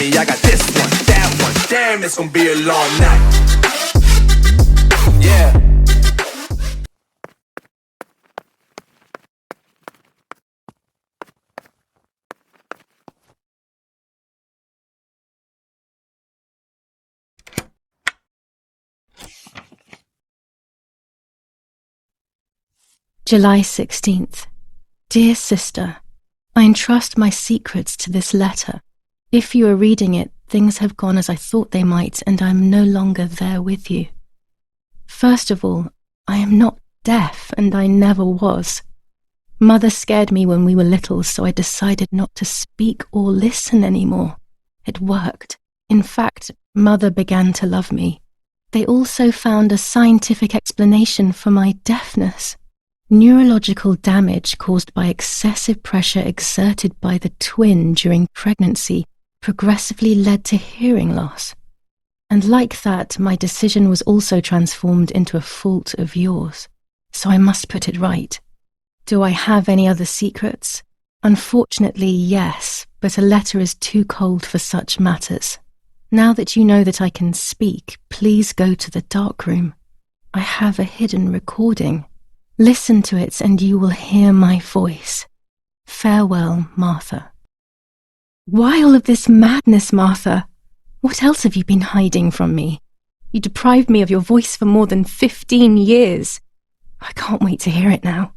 me, I got this one, that one. Damn, it's gonna be a long night. Yeah. July 16th. Dear sister, I entrust my secrets to this letter. If you are reading it, things have gone as I thought they might, and I am no longer there with you. First of all, I am not deaf, and I never was. Mother scared me when we were little, so I decided not to speak or listen anymore. It worked. In fact, Mother began to love me. They also found a scientific explanation for my deafness. Neurological damage caused by excessive pressure exerted by the twin during pregnancy progressively led to hearing loss. And like that, my decision was also transformed into a fault of yours. So I must put it right. Do I have any other secrets? Unfortunately, yes, but a letter is too cold for such matters. Now that you know that I can speak, please go to the dark room. I have a hidden recording. Listen to it and you will hear my voice. Farewell, Martha. Why all of this madness, Martha? What else have you been hiding from me? You deprived me of your voice for more than 15 years. I can't wait to hear it now.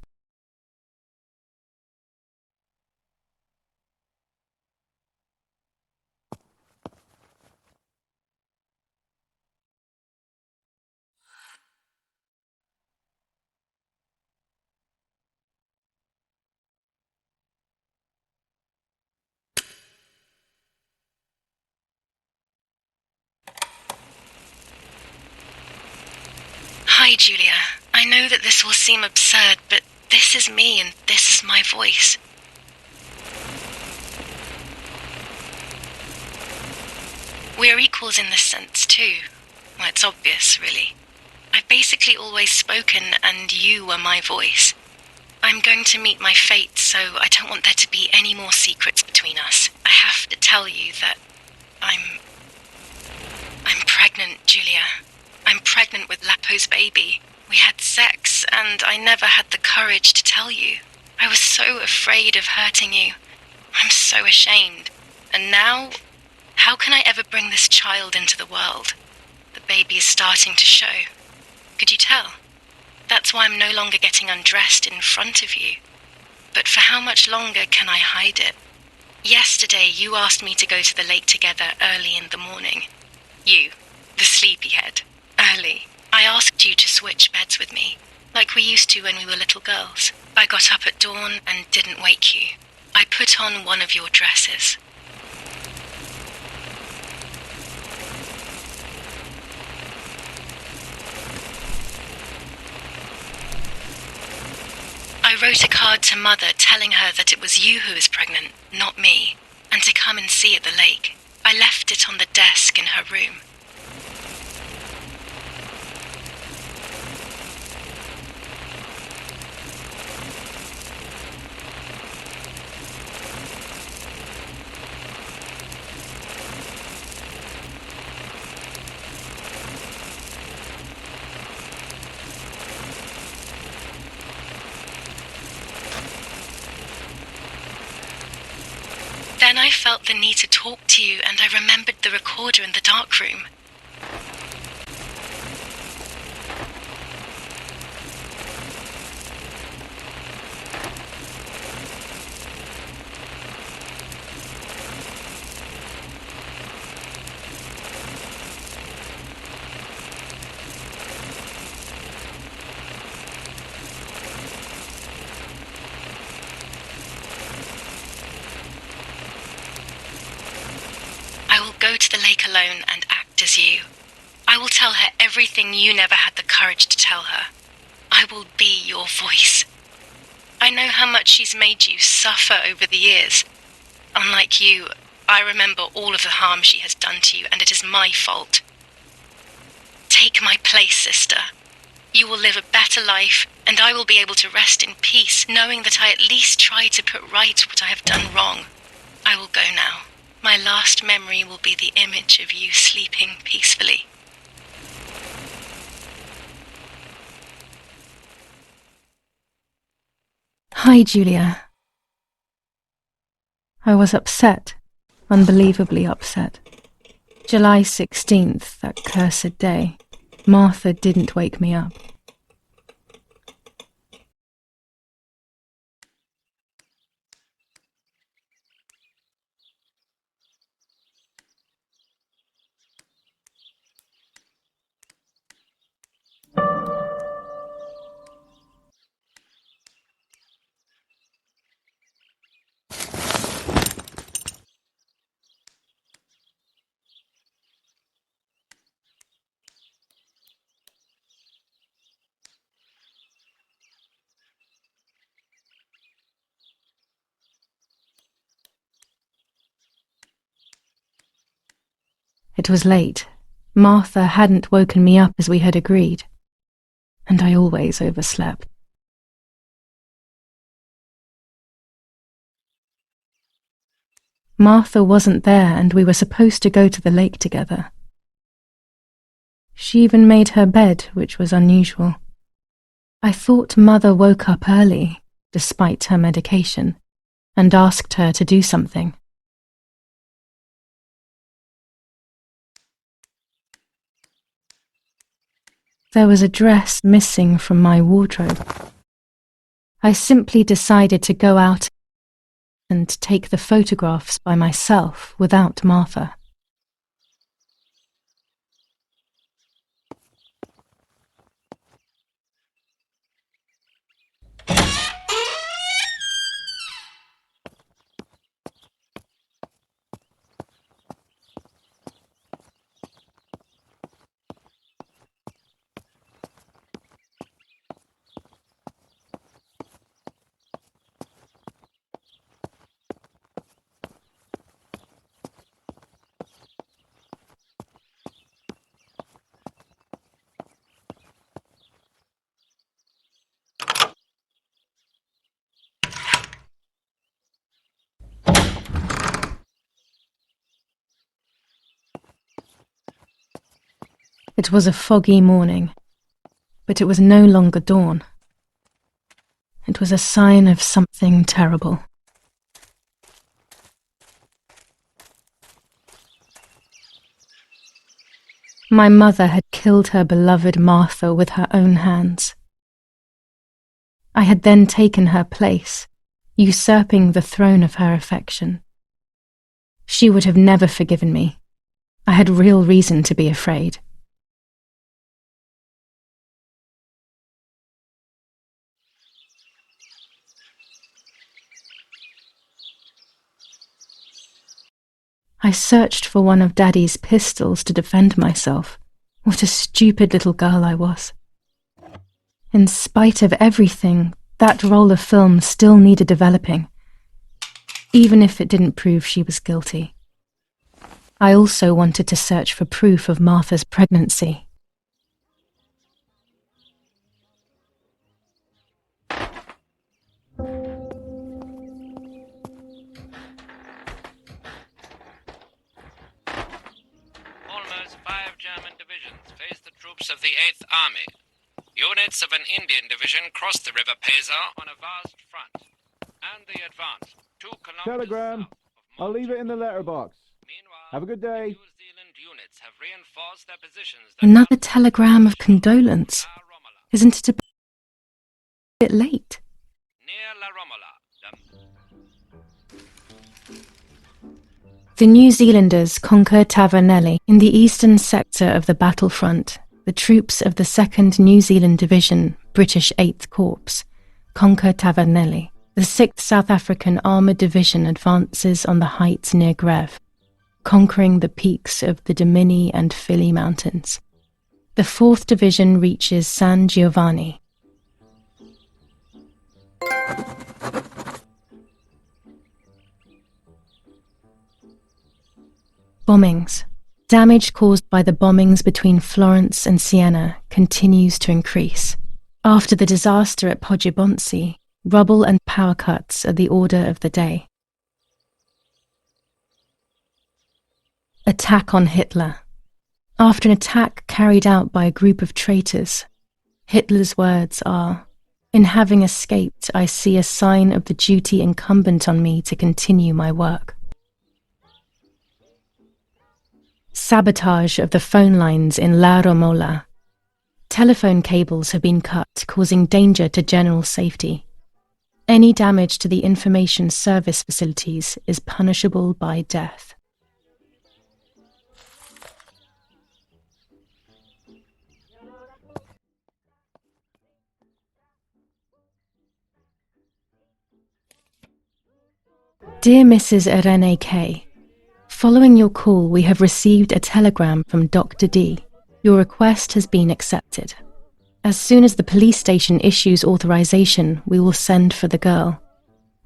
Hi, Julia. I know that this will seem absurd, but this is me and this is my voice. We are equals in this sense, too. Well, it's obvious, really. I've basically always spoken, and you were my voice. I'm going to meet my fate, so I don't want there to be any more secrets between us. I have to tell you that I'm pregnant, Julia. I'm pregnant with Lapo's baby. We had sex, and I never had the courage to tell you. I was so afraid of hurting you. I'm so ashamed. And now, how can I ever bring this child into the world? The baby is starting to show. Could you tell? That's why I'm no longer getting undressed in front of you. But for how much longer can I hide it? Yesterday, you asked me to go to the lake together early in the morning. You, the sleepyhead. Early. I asked you to switch beds with me, like we used to when we were little girls. I got up at dawn and didn't wake you. I put on one of your dresses. I wrote a card to Mother telling her that it was you who was pregnant, not me, and to come and see at the lake. I left it on the desk in her room. Then I felt the need to talk to you, and I remembered the recorder in the dark room. I will go to the lake alone and act as you. I will tell her everything you never had the courage to tell her. I will be your voice. I know how much she's made you suffer over the years. Unlike you, I remember all of the harm she has done to you, and it is my fault. Take my place, sister. You will live a better life, and I will be able to rest in peace, knowing that I at least tried to put right what I have done wrong. I will go now. My last memory will be the image of you sleeping peacefully. Hi, Julia. I was upset, unbelievably upset. July 16th, that cursed day. Martha didn't wake me up. It was late. Martha hadn't woken me up as we had agreed, and I always overslept. Martha wasn't there, and we were supposed to go to the lake together. She even made her bed, which was unusual. I thought Mother woke up early, despite her medication, and asked her to do something. There was a dress missing from my wardrobe. I simply decided to go out and take the photographs by myself without Martha. It was a foggy morning, but it was no longer dawn. It was a sign of something terrible. My mother had killed her beloved Martha with her own hands. I had then taken her place, usurping the throne of her affection. She would have never forgiven me. I had real reason to be afraid. I searched for one of Daddy's pistols to defend myself. What a stupid little girl I was. In spite of everything, that roll of film still needed developing, even if it didn't prove she was guilty. I also wanted to search for proof of Martha's pregnancy. Almost 5 German divisions faced the troops of the 8th Army. Units of an Indian division crossed the River Pesar on a vast front, and they advanced 2 kilometers Telegram. south of I'll leave it in the letterbox. Meanwhile, Have a good day. New Zealand units have reinforced their positions. Another telegram of condolence. Isn't it a bit late? Near La Romola. The New Zealanders conquered Tavernelli. In the eastern sector of the battlefront, the troops of the 2nd New Zealand Division, British 8th Corps, conquer Tavernelli. The 6th South African Armoured Division advances on the heights near Greve, conquering the peaks of the Dimini and Fili Mountains. The 4th Division reaches San Giovanni. Bombings. Damage caused by the bombings between Florence and Siena continues to increase. After the disaster at Poggibonsi, rubble and power cuts are the order of the day. Attack on Hitler. After an attack carried out by a group of traitors, Hitler's words are, "In having escaped, I see a sign of the duty incumbent on me to continue my work." Sabotage of the phone lines in La Romola. Telephone cables have been cut, causing danger to general safety. Any damage to the information service facilities is punishable by death. Dear Mrs. Irene K., following your call, we have received a telegram from Dr. D. Your request has been accepted. As soon as the police station issues authorization, we will send for the girl.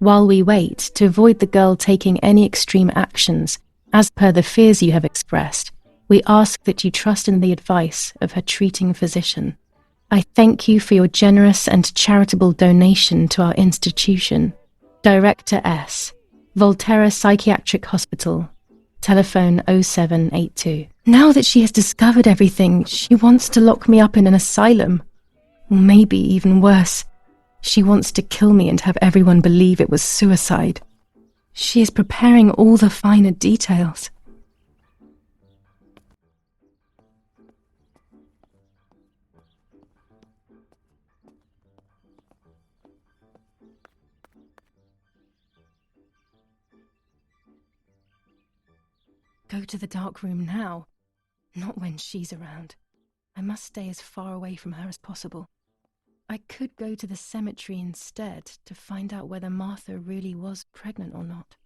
While we wait, to avoid the girl taking any extreme actions, as per the fears you have expressed, we ask that you trust in the advice of her treating physician. I thank you for your generous and charitable donation to our institution. Director S., Volterra Psychiatric Hospital, telephone 0782. Now that she has discovered everything, she wants to lock me up in an asylum. Or maybe even worse, she wants to kill me and have everyone believe it was suicide. She is preparing all the finer details. Go to the dark room now. Not when she's around. I must stay as far away from her as possible. I could go to the cemetery instead to find out whether Martha really was pregnant or not.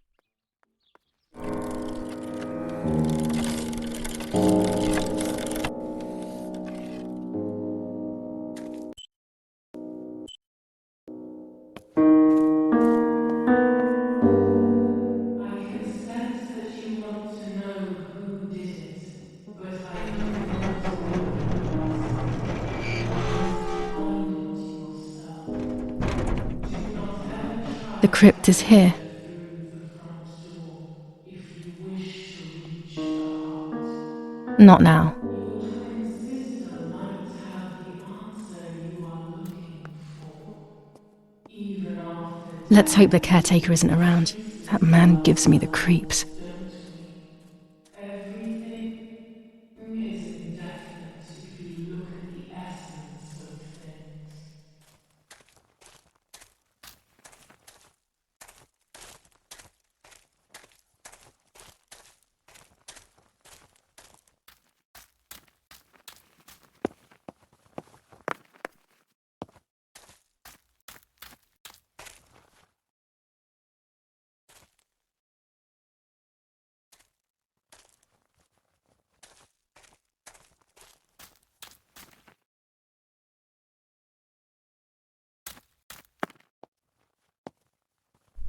The crypt is here. Not now. Your twin sister might have the answer you are looking for. Even after Let's hope the caretaker isn't around. That man gives me the creeps. don't we? Everything is indefinite if you look at the essence of things.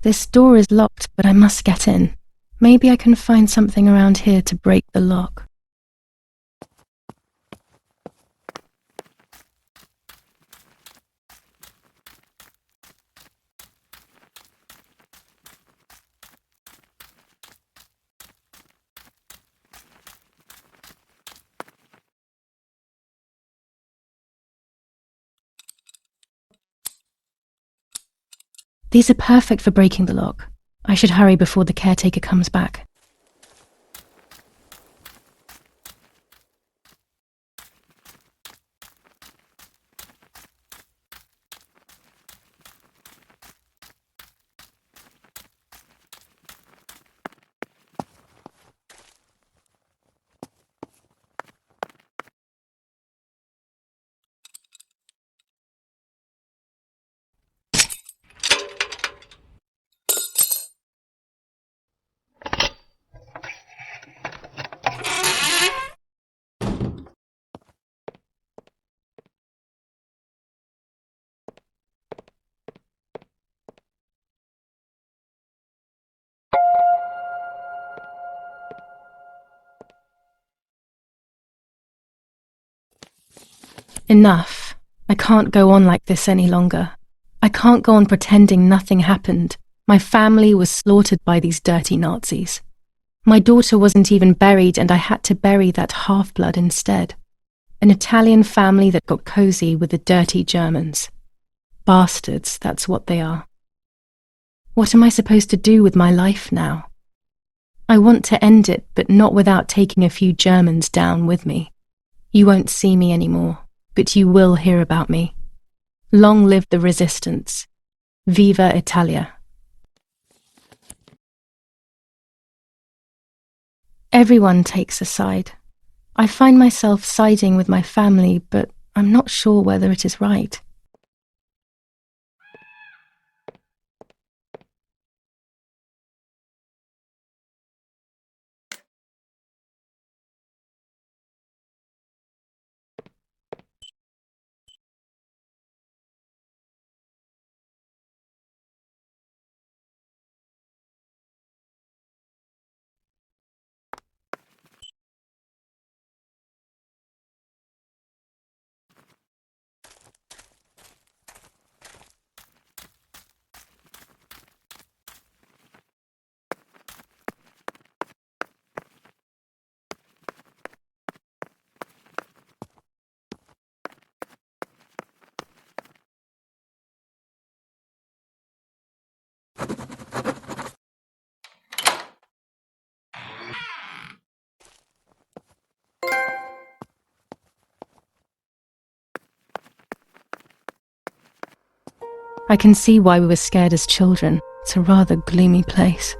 This door is locked, but I must get in. Maybe I can find something around here to break the lock. These are perfect for breaking the lock. I should hurry before the caretaker comes back. Enough. I can't go on like this any longer. I can't go on pretending nothing happened. My family was slaughtered by these dirty Nazis. My daughter wasn't even buried, and I had to bury that half-blood instead. An Italian family that got cozy with the dirty Germans. Bastards, that's what they are. What am I supposed to do with my life now? I want to end it, but not without taking a few Germans down with me. You won't see me anymore, but you will hear about me. Long live the resistance. Viva Italia. Everyone takes a side. I find myself siding with my family, but I'm not sure whether it is right. I can see why we were scared as children. It's a rather gloomy place.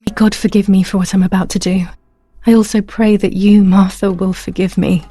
May God forgive me for what I'm about to do. I also pray that you, Martha, will forgive me.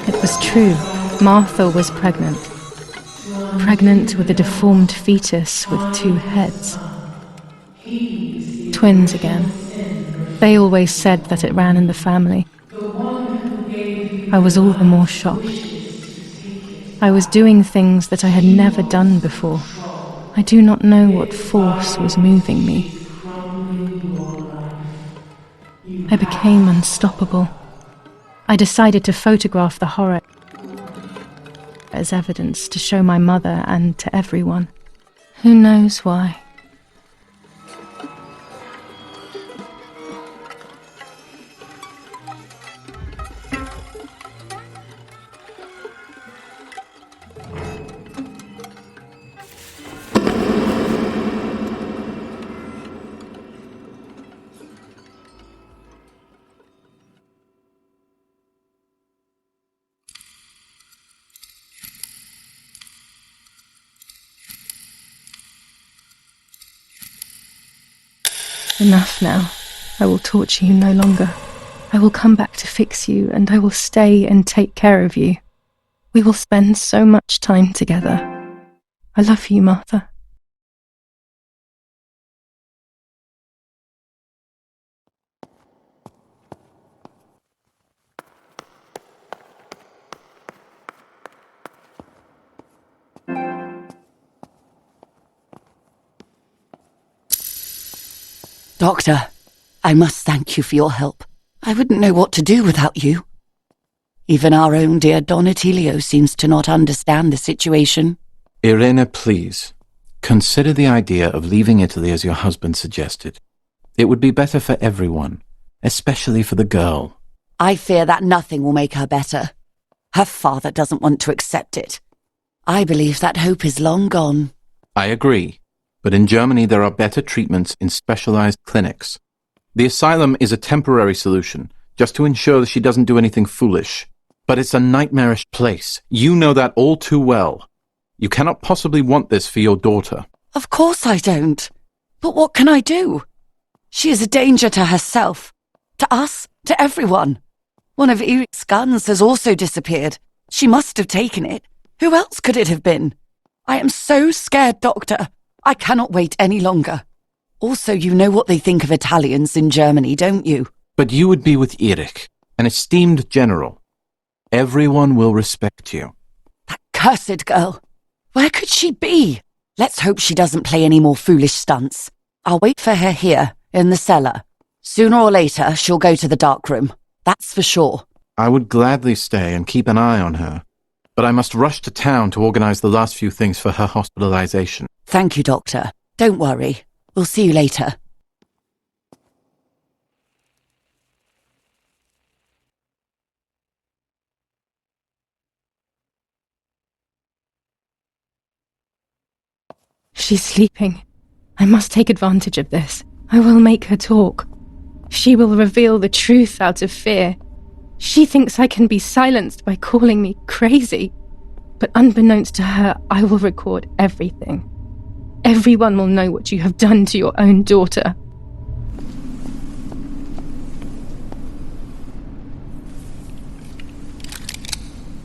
It was true. Martha was pregnant. Pregnant with a deformed fetus with 2 heads. Twins again. They always said that it ran in the family. I was all the more shocked. I was doing things that I had never done before. I do not know what force was moving me. Crumbling your life. You I became unstoppable. I decided to photograph the horror as evidence to show my mother and to everyone. Who knows why? Enough now. I will torture you no longer. I will come back to fix you, and I will stay and take care of you. We will spend so much time together. I love you, Martha. Doctor, I must thank you for your help. I wouldn't know what to do without you. Even our own dear Donatello seems to not understand the situation. Irene, please. Consider the idea of leaving Italy as your husband suggested. It would be better for everyone, especially for the girl. I fear that nothing will make her better. Her father doesn't want to accept it. I believe that hope is long gone. I agree, but in Germany there are better treatments in specialized clinics. The asylum is a temporary solution, just to ensure that she doesn't do anything foolish. But it's a nightmarish place. You know that all too well. You cannot possibly want this for your daughter. Of course I don't. But what can I do? She is a danger to herself, to us, to everyone. One of Eric's guns has also disappeared. She must have taken it. Who else could it have been? I am so scared, Doctor. I cannot wait any longer. Also, you know what they think of Italians in Germany, don't you? But you would be with Eric, an esteemed general. Everyone will respect you. That cursed girl. Where could she be? Let's hope she doesn't play any more foolish stunts. I'll wait for her here, in the cellar. Sooner or later, she'll go to the dark room. That's for sure. I would gladly stay and keep an eye on her, but I must rush to town to organize the last few things for her hospitalization. Thank you, Doctor. Don't worry. We'll see you later. She's sleeping. I must take advantage of this. I will make her talk. She will reveal the truth out of fear. She thinks I can be silenced by calling me crazy. But unbeknownst to her, I will record everything. Everyone will know what you have done to your own daughter.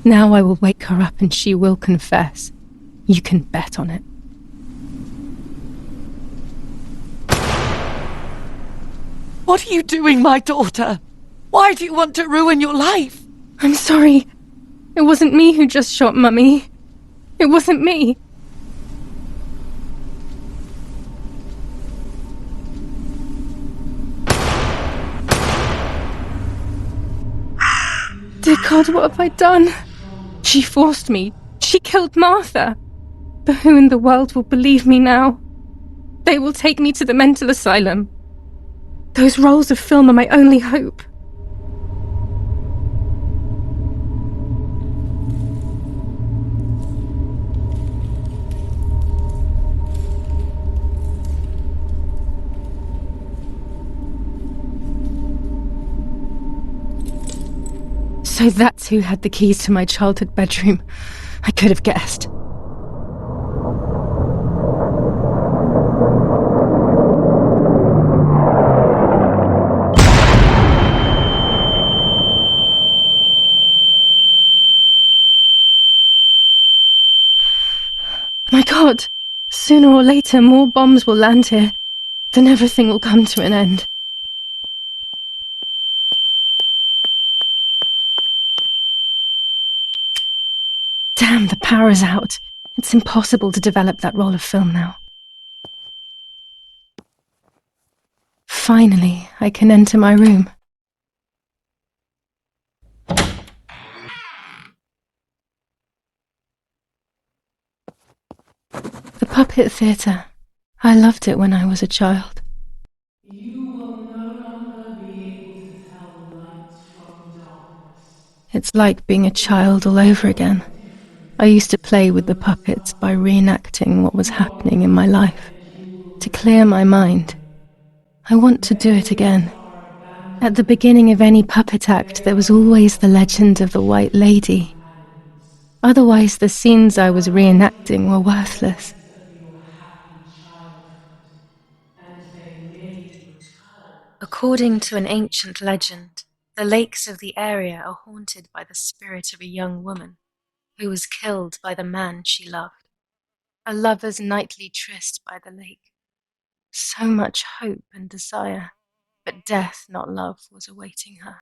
Now I will wake her up and she will confess. You can bet on it. What are you doing, my daughter? Why do you want to ruin your life? I'm sorry. It wasn't me who just shot Mummy. It wasn't me. Dear God, what have I done? She forced me. She killed Martha. But who in the world will believe me now? They will take me to the mental asylum. Those rolls of film are my only hope. So that's who had the keys to my childhood bedroom. I could have guessed. My God! Sooner or later, more bombs will land here. Then everything will come to an end. Damn, the power is out. It's impossible to develop that roll of film now. Finally, I can enter my room. The puppet theatre. I loved it when I was a child. You will no longer be able to tell light from darkness. It's like being a child all over again. I used to play with the puppets by reenacting what was happening in my life, to clear my mind. I want to do it again. At the beginning of any puppet act, there was always the legend of the White Lady. Otherwise, the scenes I was reenacting were worthless. Of your happy childhood, and they may return. According to an ancient legend, the lakes of the area are haunted by the spirit of a young woman who was killed by the man she loved. A lover's nightly tryst by the lake. So much hope and desire, but death, not love, was awaiting her.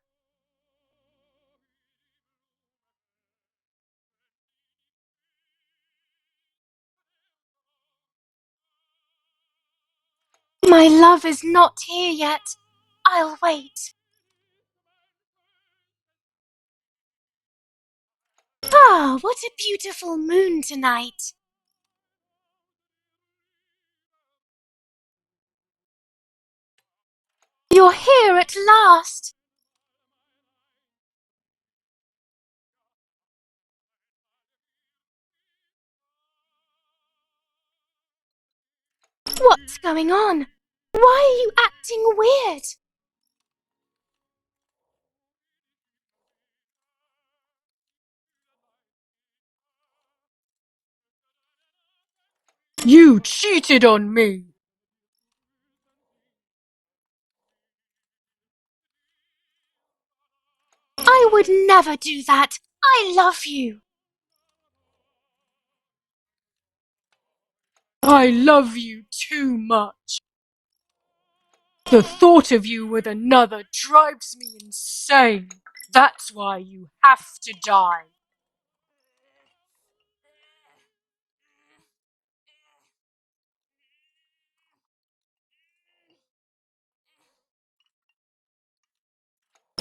My love is not here yet. I'll wait. Ah, what a beautiful moon tonight. You're here at last. What's going on? Why are you acting weird? You cheated on me. I would never do that. I love you. I love you too much. The thought of you with another drives me insane. That's why you have to die.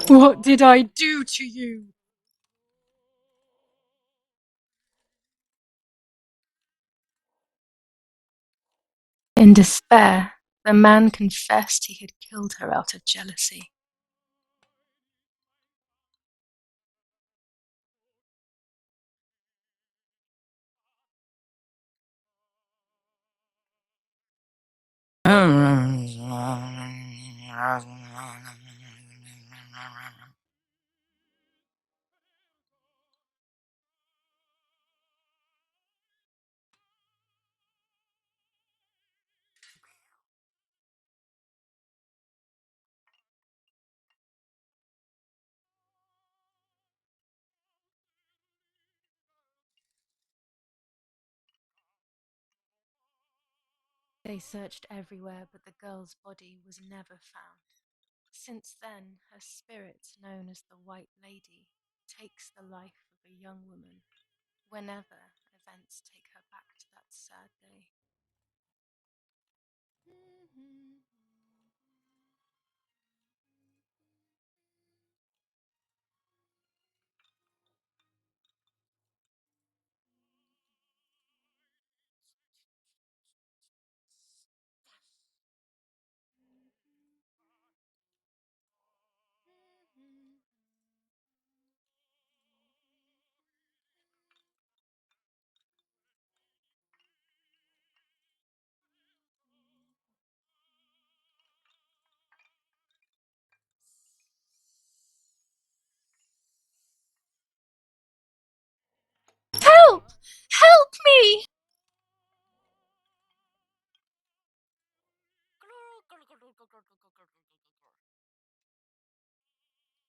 What did I do to you? In despair, the man confessed he had killed her out of jealousy. They searched everywhere, but the girl's body was never found. Since then, her spirit, known as the White Lady, takes the life of a young woman whenever events take her back to that sad day. Help! Help me!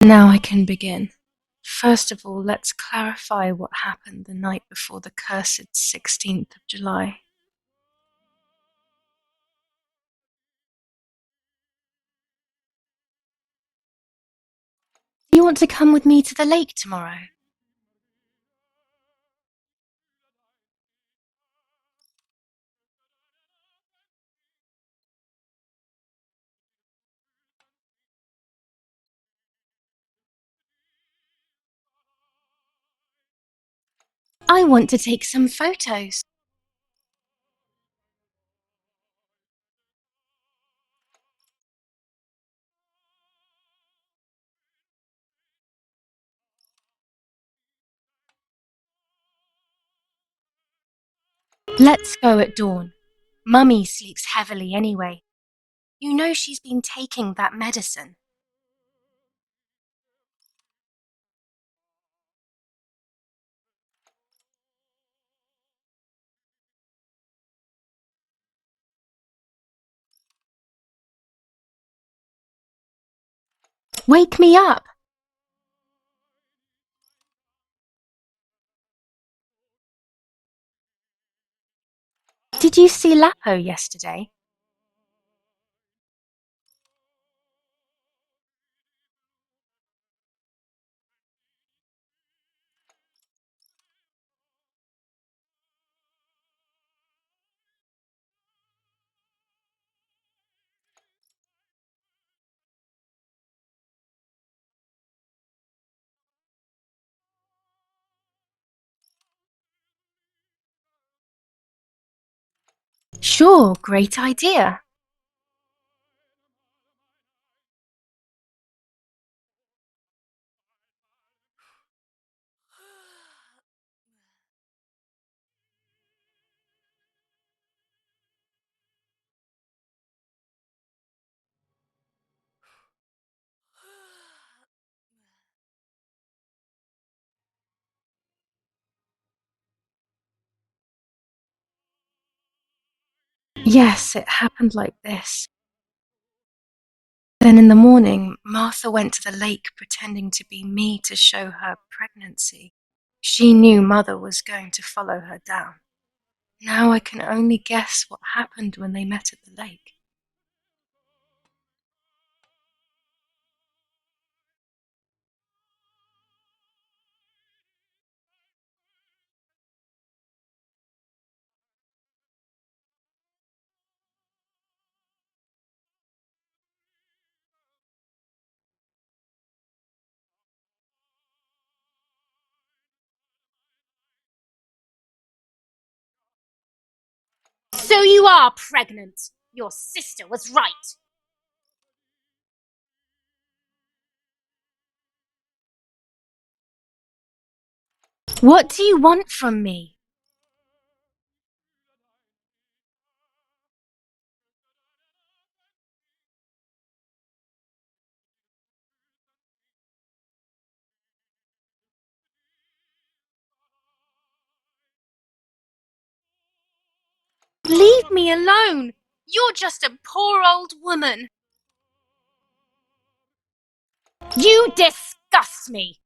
Now I can begin. First of all, let's clarify what happened the night before the cursed 16th of July. Do you want to come with me to the lake tomorrow? I want to take some photos. Let's go at dawn. Mummy sleeps heavily anyway. You know she's been taking that medicine. Wake me up! Did you see Lapo yesterday? Sure, great idea. Yes, it happened like this. Then in the morning, Martha went to the lake pretending to be me to show her pregnancy. She knew Mother was going to follow her down. Now I can only guess what happened when they met at the lake. So you are pregnant. Your sister was right. What do you want from me? Leave me alone. You're just a poor old woman. You disgust me.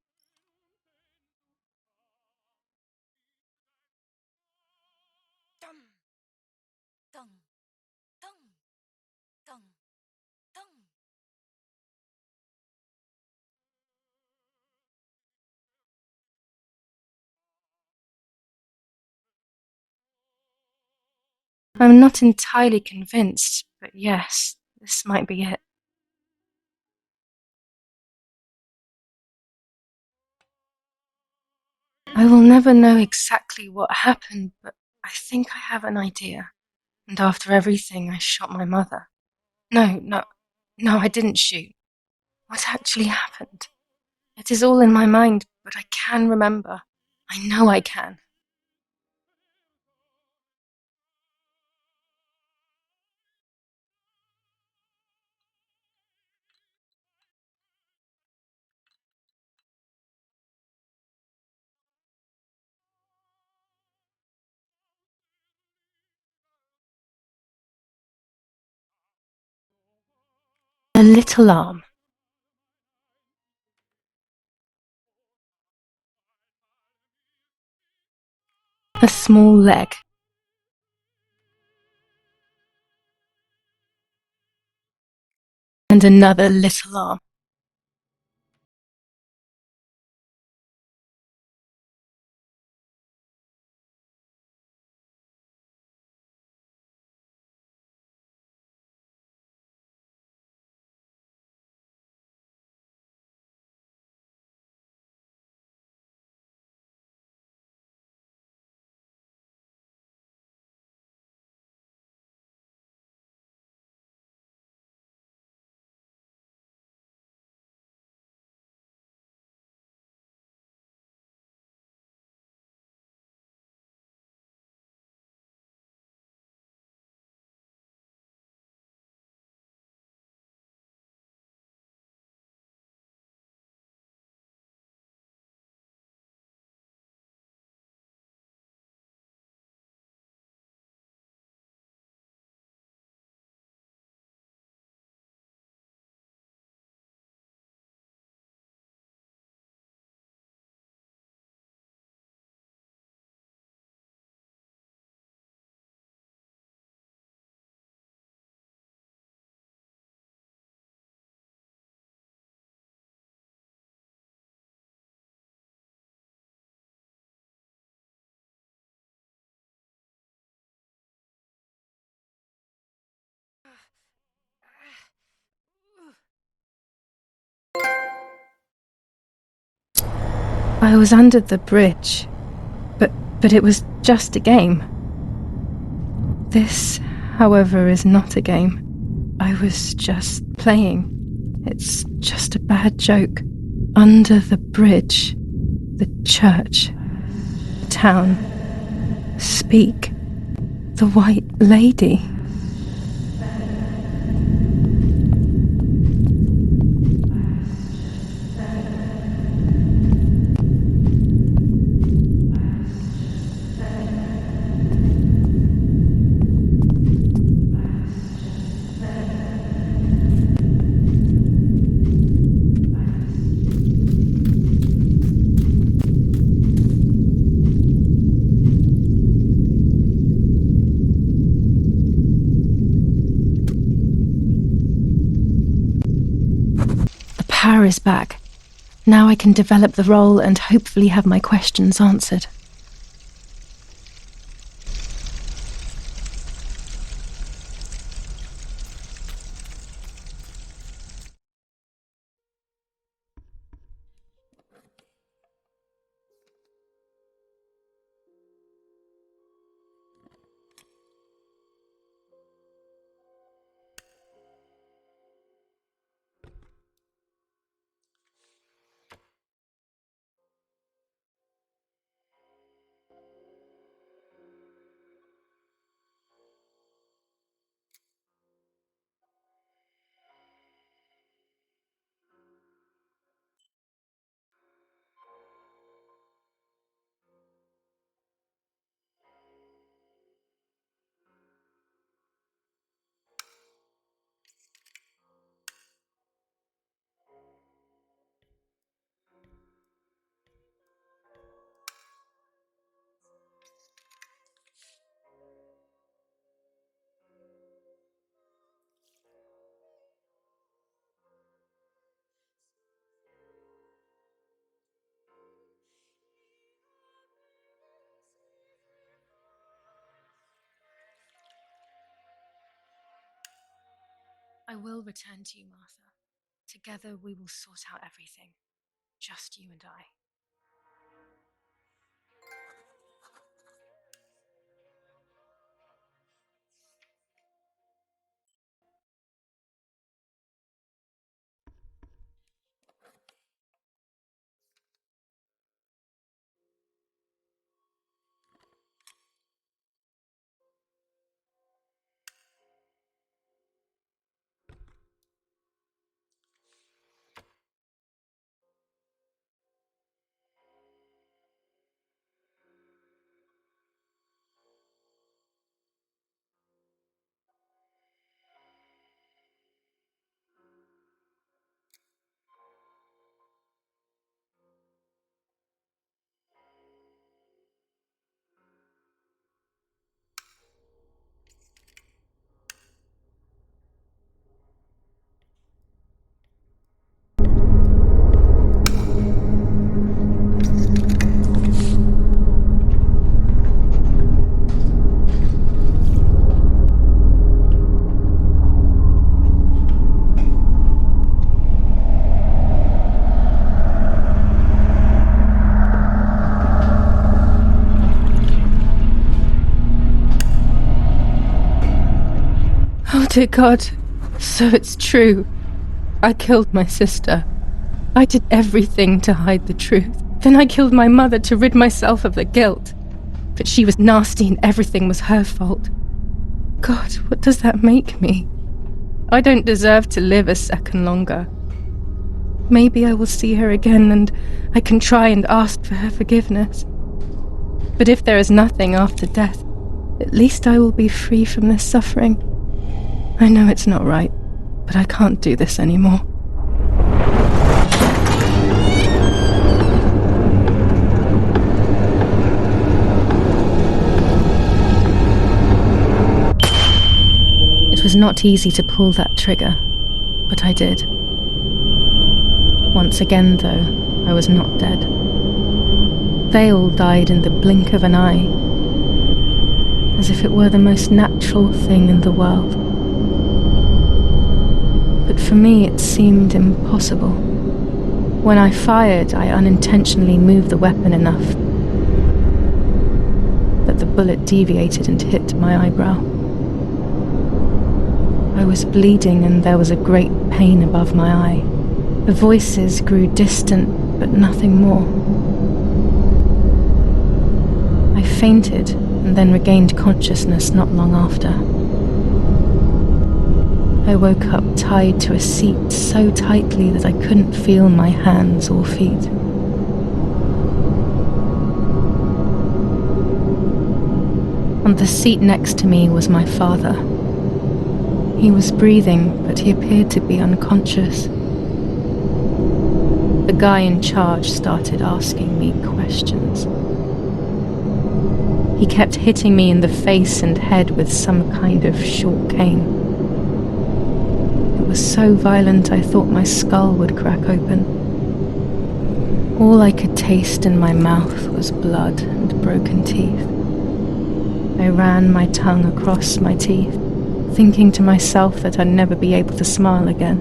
I'm not entirely convinced, but yes, this might be it. I will never know exactly what happened, but I think I have an idea. And after everything, I shot my mother. No, I didn't shoot. What actually happened? It is all in my mind, but I can remember. I know I can. A little arm. A small leg. And another little arm. I was under the bridge, but it was just a game. This, however, is not a game. I was just playing. It's just a bad joke. Under the bridge, the church, the town. Speak. The White Lady. Power is back. Now I can develop the role and hopefully have my questions answered. I will return to you, Martha. Together we will sort out everything. Just you and I. Oh dear God, so it's true. I killed my sister. I did everything to hide the truth. Then I killed my mother to rid myself of the guilt. But she was nasty and everything was her fault. God, what does that make me? I don't deserve to live a second longer. Maybe I will see her again and I can try and ask for her forgiveness. But if there is nothing after death, at least I will be free from this suffering. I know it's not right, but I can't do this anymore. It was not easy to pull that trigger, but I did. Once again, though, I was not dead. They all died in the blink of an eye, as if it were the most natural thing in the world. But for me it seemed impossible. When I fired, I unintentionally moved the weapon enough that the bullet deviated and hit my eyebrow. I was bleeding and there was a great pain above my eye. The voices grew distant, but nothing more. I fainted and then regained consciousness not long after. I woke up tied to a seat so tightly that I couldn't feel my hands or feet. On the seat next to me was my father. He was breathing, but he appeared to be unconscious. The guy in charge started asking me questions. He kept hitting me in the face and head with some kind of short cane. It was so violent I thought my skull would crack open. All I could taste in my mouth was blood and broken teeth. I ran my tongue across my teeth, thinking to myself that I'd never be able to smile again.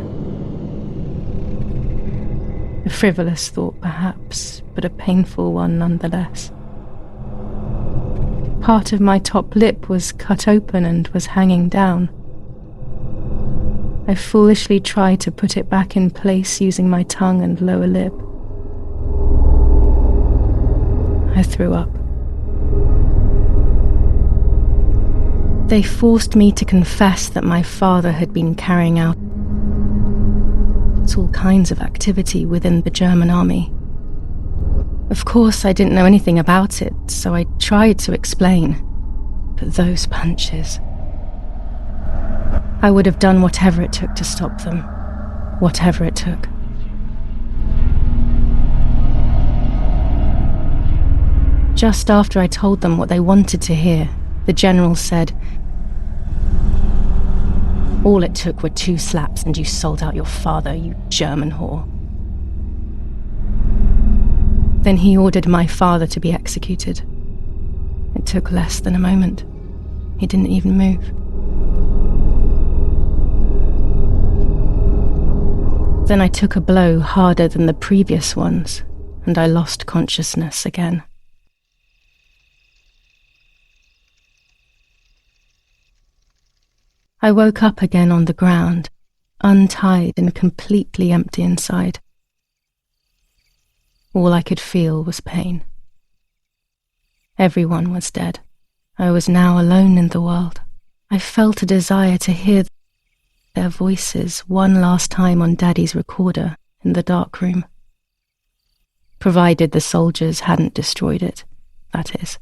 A frivolous thought, perhaps, but a painful one nonetheless. Part of my top lip was cut open and was hanging down. I foolishly tried to put it back in place using my tongue and lower lip. I threw up. They forced me to confess that my father had been carrying out all kinds of activity within the German army. Of course, I didn't know anything about it, so I tried to explain. But those punches... I would have done whatever it took to stop them. Whatever it took. Just after I told them what they wanted to hear, the general said, "All it took were 2 slaps and you sold out your father, you German whore." Then he ordered my father to be executed. It took less than a moment. He didn't even move. Then I took a blow harder than the previous ones, and I lost consciousness again. I woke up again on the ground, untied and completely empty inside. All I could feel was pain. Everyone was dead. I was now alone in the world. I felt a desire to hear their voices one last time on Daddy's recorder in the dark room. Provided the soldiers hadn't destroyed it, that is.